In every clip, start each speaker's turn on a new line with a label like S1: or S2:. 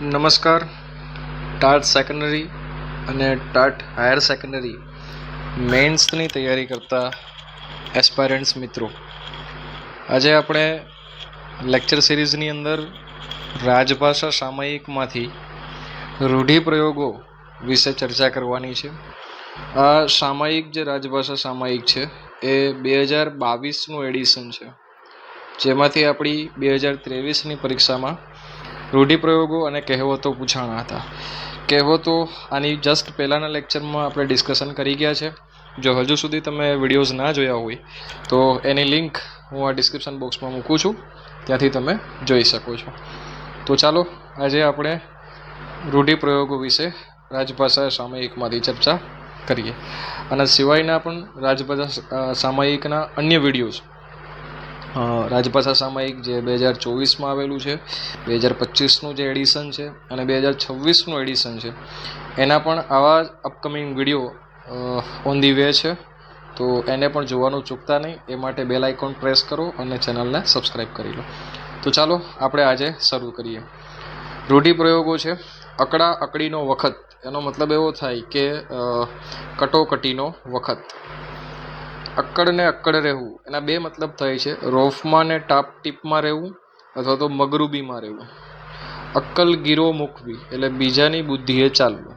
S1: નમસ્કાર. TAT secondary અને TAT higher secondary મેન્સની તૈયારી કરતા એસ્પાયરન્ટ્સ મિત્રો, આજે આપણે લેક્ચર સિરીઝની અંદર રાજભાષા સામયિકમાંથી રૂઢિપ્રયોગો વિશે ચર્ચા કરવાની છે. આ સામયિક જે રાજભાષા સામયિક છે એ 2022નું એડિશન છે, જેમાંથી આપણી 2023ની પરીક્ષામાં રૂઢિપ્રયોગો અને કહેવતો પૂછાણા હતા. કહેવતો આની જસ્ટ પહેલાંના લેક્ચરમાં આપણે ડિસ્કશન કરી ગયા છે. જો હજુ સુધી તમે વિડીયોઝ ના જોયા હોય તો એની લિંક હું આ ડિસ્ક્રિપ્શન બોક્સમાં મૂકું છું, ત્યાંથી તમે જોઈ શકો છો. તો ચાલો આજે આપણે રૂઢિપ્રયોગો વિશે રાજભાષા સામયિકમાંથી ચર્ચા કરીએ. અને સિવાયના પણ રાજભાષા સામયિકના અન્ય વિડીયોઝ, રાજભાષા સામયિક જે 2024માં આવેલું છે, 2025નું જે એડિશન છે અને 2026નું એડિશન છે, એના પણ આવા upcoming video on the way છે. તો એને પણ જોવાનું ચૂકતા નહીં. એ માટે બેલ આઇકોન પ્રેસ કરો અને ચેનલને સબસ્ક્રાઈબ કરી લો. તો ચાલો આપણે આજે શરૂ કરીએ. રૂઢિપ્રયોગો છે. અકડા અકડીનો વખત, એનો મતલબ એવો થાય કે કટોકટીનો વખત. અક્કડ ને અક્કડ રહેવું, એના બે મતલબ થાય છે: રોફમાં ને ટાપ ટીપમાં રહેવું અથવા તો મગરૂબીમાં રહેવું. અક્કલ ગીરો મૂકવી એટલે બીજાની બુદ્ધિએ ચાલવું.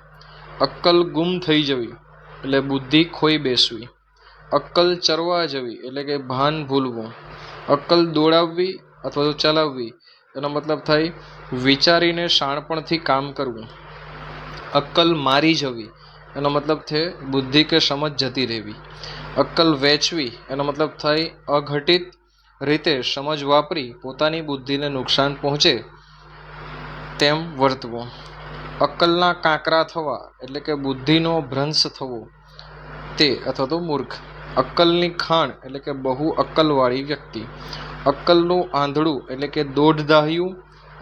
S1: અક્કલ ગુમ થઈ જવી એટલે બુદ્ધિ ખોઈ બેસવી. અક્કલ ચરવા જવી એટલે કે ભાન ભૂલવું. અક્કલ દોડાવવી અથવા તો ચલાવવી, એનો મતલબ થાય વિચારીને શાણપણથી કામ કરવું. અક્કલ મારી જવી, એનો મતલબ છે બુદ્ધિ કે સમજ જતી રહેવી. અક્કલ વેચવી, એનો મતલબ થાય અઘટિત રીતે સમજ વાપરી પોતાની બુદ્ધિને નુકસાન પહોંચે તેમ વર્તવું. અક્કલના કાંકરા થવા એટલે કે બુદ્ધિનો ભ્રંશ થવો, તે અથવા તો મૂર્ખ. અક્કલની ખાણ એટલે કે બહુ અક્કલવાળી વ્યક્તિ. અક્કલનું આંધળું એટલે કે દોઢદાહ્યું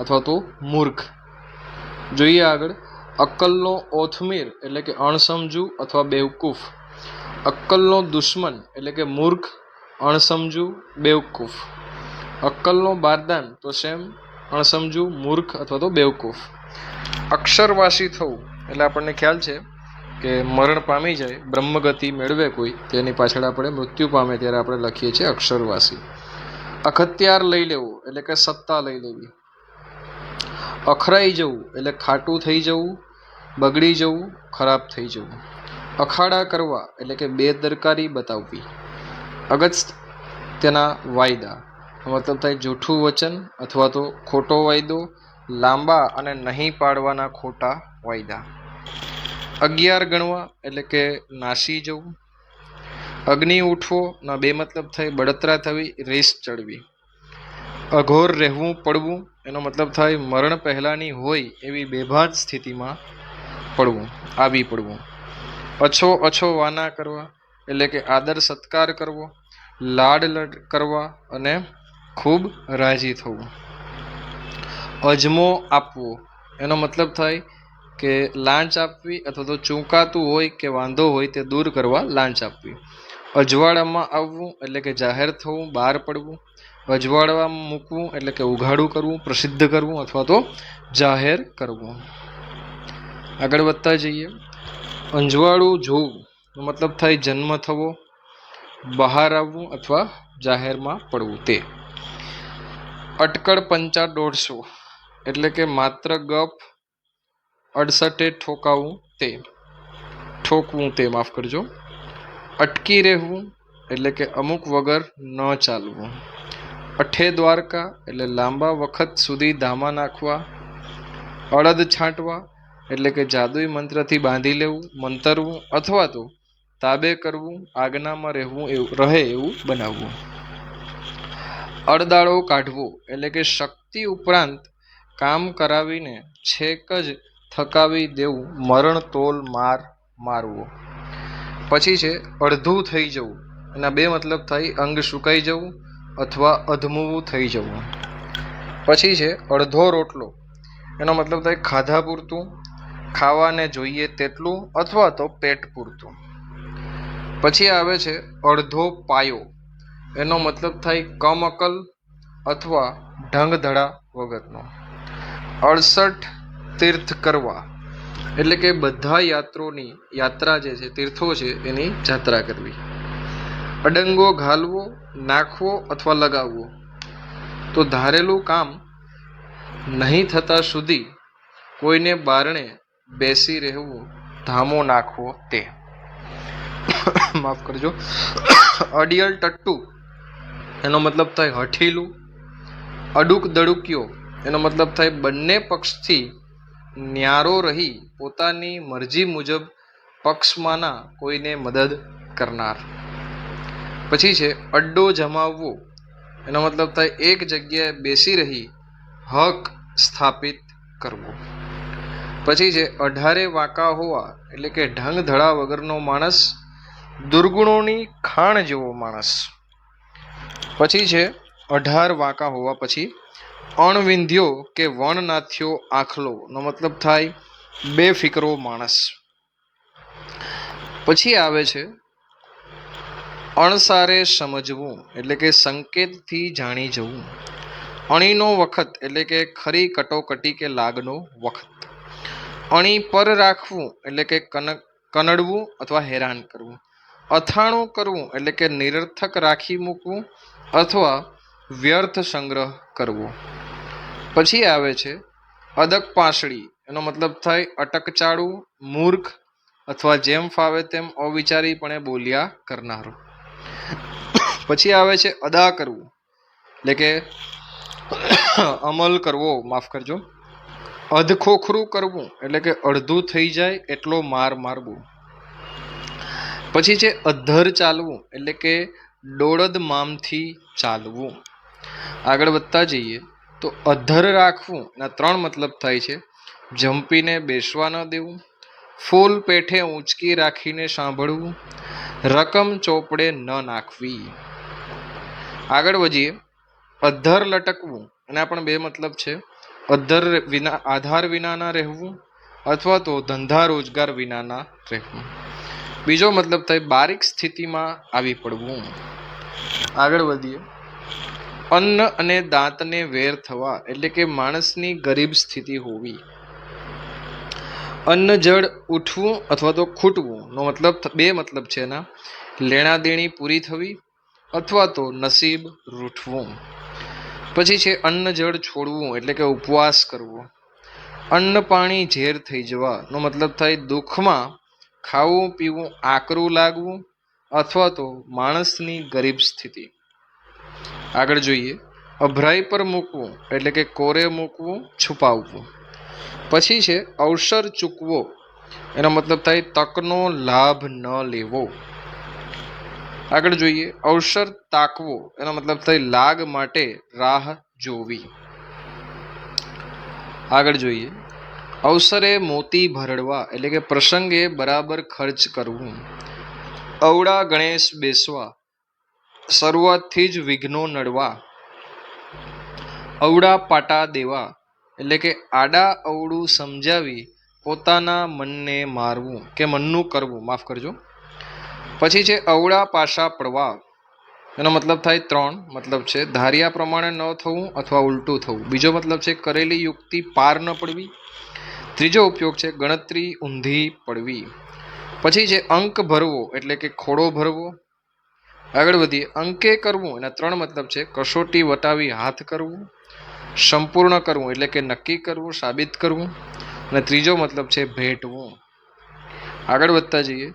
S1: અથવા તો મૂર્ખ. જોઈએ આગળ. અક્કલનો ઓથમીર એટલે કે અણસમજુ અથવા બેવકૂફ. અક્કલનો દુશ્મન એટલે કે મૂર્ખ, અણસમજુ, બેવકૂફ. અક્કલનો બારદાન તો સેમ અણસમજુ, મૂર્ખ અથવા તો બેવકૂફ. અક્ષરવાસી થવું એટલે આપણને ખ્યાલ છે કે મરણ પામી જાય, બ્રહ્મગતિ મેળવે કોઈ, તેની પાછળ આપણે મૃત્યુ પામે ત્યારે આપણે લખીએ છીએ અક્ષરવાસી. અખત્યાર લઈ લેવું એટલે કે સત્તા લઈ લેવી. અખરાઈ જવું એટલે ખાટું થઈ જવું, બગડી જવું, ખરાબ થઈ જવું. અખાડા કરવા એટલે કે બેદરકારી બતાવવી. અગત્યના વાયદા, મતલબ થાય જૂઠું વચન અથવા તો ખોટો વાયદો, લાંબા અને નહીં પાડવાના ખોટા વાયદા. 11 ગણવા એટલે કે નાસી જવું. અગ્નિ ઉઠવો ના બે મતલબ થાય બળતરા થવી, રેસ ચડવી. અઘોર રહેવું પડવું, એનો મતલબ થાય મરણ પહેલાંની હોય એવી બેભાન સ્થિતિમાં પડવું, આવી પડવું. અછો અછો વાના કરવા એટલે કે આદર સત્કાર કરવો, લાડ કરવા અને ખૂબ રાજી થવું. અજમો આપવો, એનો મતલબ થાય કે લાંચ આપવી અથવા તો ચૂકાતું હોય કે વાંધો હોય તે દૂર કરવા લાંચ આપવી. અજવાળામાં આવવું એટલે કે જાહેર થવું, બહાર પડવું. અજવાળામાં મૂકવું એટલે કે ઉઘાડું કરવું, પ્રસિદ્ધ કરવું અથવા તો જાહેર કરવું. આગળ વધતા જઈએ. અંજવાળું જોવું મતલબ થાય જન્મ થવો, બહાર આવવું અથવા જાહેરમાં પડવું તે. અટકળ 5.5 એટલે કે માત્ર ગપ, અડસઠે ઠોકવું તે, માફ કરજો. અટકી રહેવું એટલે કે અમુક વગર ન ચાલવું. અઠે દ્વારકા એટલે લાંબા વખત સુધી ધામા નાખવા. અડદ છાંટવા એટલે કે જાદુઈ મંત્રથી બાંધી લેવું, મંતરવું અથવા તો તાબે કરવું, આજ્ઞામાં રહે એવું બનાવવું. અડદાળો કાઢવો એટલે કે શક્તિ ઉપરાંત કામ કરાવીને છેક જ થકાવી દેવું, મરણ તોલ મારવો. પછી છે અડધું થઈ જવું, એના બે મતલબ થાય અંગ સુકાઈ જવું અથવા અધમુવું થઈ જવું. પછી છે અડધો રોટલો, એનો મતલબ થાય ખાધા પૂરતું, ખાવાને જોઈએ તેટલું અથવા તો પેટ પૂરતું. પછી આવે છે અડધો પાયો, એનો મતલબ થાય કમઅકલ અથવા ઢંગધડા વગરનો. 68 તીર્થ કરવા, એટલે કે બધા યાત્રા જે છે, તીર્થો છે એની જાત્રા કરવી. અડંગો ઘાલવો, નાખવો અથવા લગાવવો, તો ધારેલું કામ નહીં થતા સુધી કોઈને બારણે બેસી રહેવું, ધામો નાખવો તે. માફ કરજો. અડિયલ ટટ્ટુ એનો મતલબ થાય હઠીલું. અડુક દડુક્યો એનો મતલબ થાય બંને પક્ષથી ન્યારો રહી પોતાની મરજી મુજબ પક્ષમાંના કોઈને મદદ કરનાર. પછી છે અડ્ડો જમાવવો, એનો મતલબ થાય એક જગ્યાએ બેસી રહી હક સ્થાપિત કરવો. પછી છે અઢારે વાંકા હોવા, એટલે કે ઢંગ ધડા વગરનો માણસ, દુર્ગુણોની ખાણ જેવો માણસ. પછી છે 18 વાંકા હોવા પછી અણવિંધ્યો કે વણનાથ્યો આખલો, નો મતલબ થાય બેફિકરો માણસ. પછી આવે છે અણસારે સમજવું, એટલે કે સંકેતથી જાણી જવું. અણીનો વખત, એટલે કે ખરી કટોકટી કે લાગનો વખત. અણી પર રાખવું, એટલે કે કનડવું અથવા હેરાન કરવું. અથાણું કરવું, એટલે કે નિરર્થક રાખી મૂકવું અથવા વ્યર્થ સંગ્રહ કરવો. પછી આવે છે અદક પાંસળી, એનો મતલબ થાય અટકચાળું, મૂર્ખ અથવા જેમ ફાવે તેમ અવિચારીપણે બોલ્યા કરનારો. પછી આવે છે અદા કરવું, એટલે કે અમલ કરવો, માફ કરજો. અધખોખરું કરવું, એટલે કે અડધું થઈ જાય એટલો માર મારવું. પછી છે અધ્ધર ચાલવું, એટલે કે દોડદ મામથી ચાલવું. આગળ વધતા જઈએ તો અધ્ધર રાખવું એના 3 મતલબ થાય છે. જંપીને બેસવા ન દેવું, ફૂલ પેઠે ઊંચકી રાખીને સાંભળવું, રકમ ચોપડે ન નાખવી. આગળ વધીએ અધ્ધર લટકવું, એના પણ 2 મતલબ છે. અધ્ધર આધાર વિનાના રહેવું અથવા તો ધંધા રોજગાર વિનાના રહેવું. બીજો મતલબ થાય બારીક સ્થિતિમાં આવી પડવું. આગળ વધીએ અન્ન અને દાંતને વેર થવા, એટલે કે માણસની ગરીબ સ્થિતિ હોવી. અન્ન જળ ઉઠવું અથવા તો ખૂટવું નો મતલબ 2 મતલબ છે એના. લેણા દેણી પૂરી થવી અથવા તો નસીબ રૂઠવું. પછી છે અન્ન જળ છોડવું, એટલે કે ઉપવાસ કરવો. અન્ન પાણી ઝેર થઈ જવા નો મતલબ થાય દુઃખમાં ખાવું પીવું આકરું લાગવું અથવા તો માણસની ગરીબ સ્થિતિ. આગળ જોઈએ અભરાઈ પર મૂકવું, એટલે કે કોરે મૂકવું, છુપાવવું. પછી છે અવસર ચૂકવો, એનો મતલબ થાય તકનો લાભ ન લેવો. આગળ જોઈએ અવસર તાકવો, એનો મતલબ થાય લાગ માટે રાહ જોવી. આગળ જોઈએ અવસરે મોતી ભરડવા, એટલે કે પ્રસંગે બરાબર ખર્ચ કરવું. અવળા ગણેશ બેસવા, શરૂઆતથી જ વિઘ્નો નડવા. અવળા પાટા દેવા, એટલે કે આડા અવળું સમજાવી પોતાના મનને મારવું કે મનનું કરવું, માફ કરજો. પછી છે અવળા પાછા પડવા, એનો મતલબ થાય 3 મતલબ છે. ધાર્યા પ્રમાણે ન થવું અથવા ઉલટું થવું. બીજો મતલબ છે કરેલી યુક્તિ પાર ન પડવી. ત્રીજો ઉપયોગ છે ગણતરી ઊંધી પડવી. પછી છે અંક ભરવો, એટલે કે ખોડો ભરવો. આગળ વધીએ અંકે કરવું, એના 3 મતલબ છે. કસોટી વટાવી હાથ કરવું, સંપૂર્ણ કરવું એટલે કે નક્કી કરવું, સાબિત કરવું. અને ત્રીજો મતલબ છે ભેટવું. આગળ વધતા જઈએ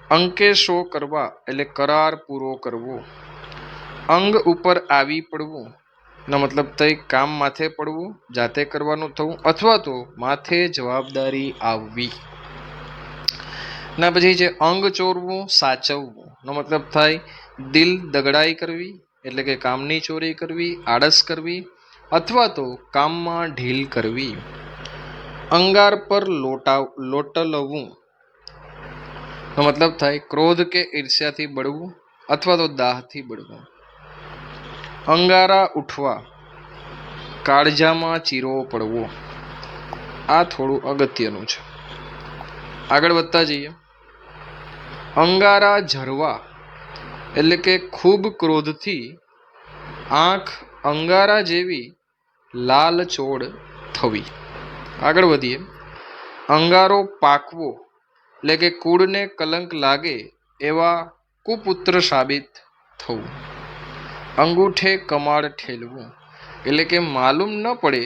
S1: અંકે શો કરવા, એટલે કરાર પૂરો કરવો. અંગ ઉપર આવી પડવું એનો મતલબ થઈ કામ માથે પડવું, જાતે કરવાનું થવું અથવા તો માથે જવાબદારી આવવી. ના પછી છે અંગ ચોરવું, સાચવવું નો મતલબ થાય દિલ દગડાઈ કરવી, એટલે કે કામની ચોરી કરવી, આળસ કરવી અથવા તો કામમાં ઢીલ કરવી. અંગાર પર લોટલવું નો મતલબ થાય ક્રોધ કે ઈર્ષ્યાથી બળવું અથવા તો દાહથી બળવું. અંગારા ઉઠવા, કાળજામાં ચીરો પડવો. આ થોડું અગત્યનું છે. આગળ વધતા જઈએ અંગારા ઝરવા, એટલે કે ખૂબ ક્રોધથી આંખ અંગારા જેવી લાલચોળ થવી. આગળ વધીએ અંગારો પાકવો એટલે કે કુળને કલંક લાગે એવા કુપુત્ર સાબિત થવું. અંગૂઠે કમાડ ઠેલવું એટલે કે માલુમ ન પડે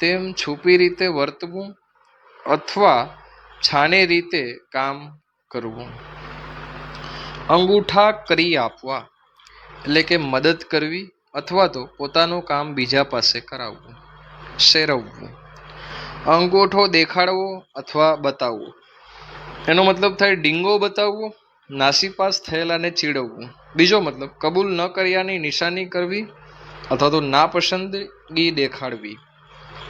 S1: તેમ છુપી રીતે વર્તવું અથવા છાને રીતે કામ કરવું. અંગૂઠા કરી આપવા એટલે કે મદદ કરવી અથવા તો પોતાનું કામ બીજા પાસે કરાવવું, શેરવવું. અંગૂઠો દેખાડવો અથવા બતાવવો એનો મતલબ થાય ડીંગો બતાવવો, નાસીપાસ થયેલાને ચીડવવું. બીજો મતલબ કબૂલ ન કર્યાની નિશાની કરવી અથવા તો નાપસંદગી દેખાડવી.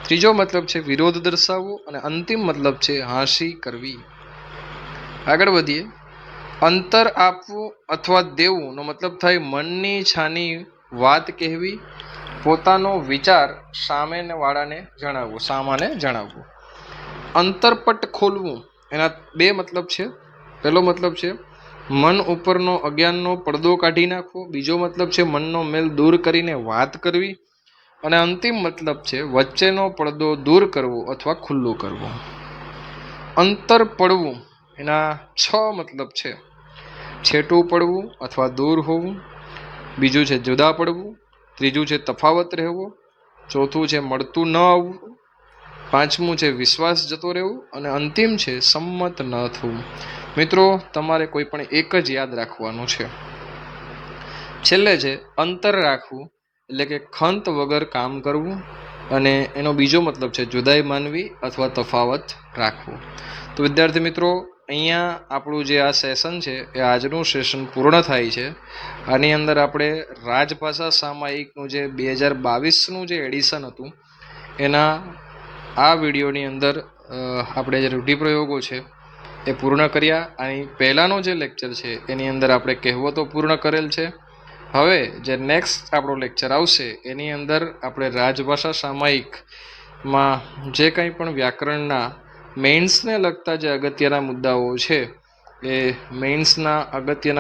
S1: ત્રીજો મતલબ છે વિરોધ દર્શાવવો અને અંતિમ મતલબ છે હાંસી કરવી. આગળ વધીએ. અંતર આપવું અથવા દેવું નો મતલબ થાય મનની છાની વાત કહેવી, પોતાનો વિચાર સામેવાળાને જણાવવું. અંતરપટ ખોલવું એના બે મતલબ છે. પહેલો મતલબ છે મન ઉપરનો અજ્ઞાનનો પડદો કાઢી નાખવો. બીજો મતલબ છે મનનો મેલ દૂર કરીને વાત કરવી. અને અંતિમ મતલબ છે વચ્ચેનો પડદો દૂર કરવો અથવા ખુલ્લું કરવું. અંતર પડવું એના 6 મતલબ છે. છેટું પડવું અથવા દૂર હોવું. બીજું છે જુદા પડવું. ત્રીજું છે તફાવત રહેવો. ચોથું છે મળતું ન આવવું. પાંચમું છે વિશ્વાસ જતો રહેવું. અને અંતિમ છે સંમત ન થવું. મિત્રો તમારે કોઈ પણ એક જ યાદ રાખવાનું છે. છેલ્લે છે અંતર રાખવું એટલે કે ખંત વગર કામ કરવું. અને એનો બીજો મતલબ છે જુદાઈ માનવી અથવા તફાવત રાખવું. તો વિદ્યાર્થી મિત્રો અહીંયા આપણું જે આ સેશન છે એ આજનું સેશન પૂર્ણ થાય છે. આની અંદર આપણે રાજભાષા સામાયિકનું જે 2022નું જે એડિશન હતું એના આ વિડીયોની અંદર આપણે જે રૂઢિપ્રયોગો છે એ પૂર્ણ કર્યા. અને પહેલાંનો જે લેક્ચર છે એની અંદર આપણે કહેવતો પૂર્ણ કરેલ છે. હવે જે નેક્સ્ટ આપણો લેક્ચર આવશે એની અંદર આપણે રાજભાષા સામાયિકમાં જે કંઈ પણ વ્યાકરણના મેઇન્સને લગતા જે અગત્યના મુદ્દાઓ છે એ મેઇન્સના અગત્યના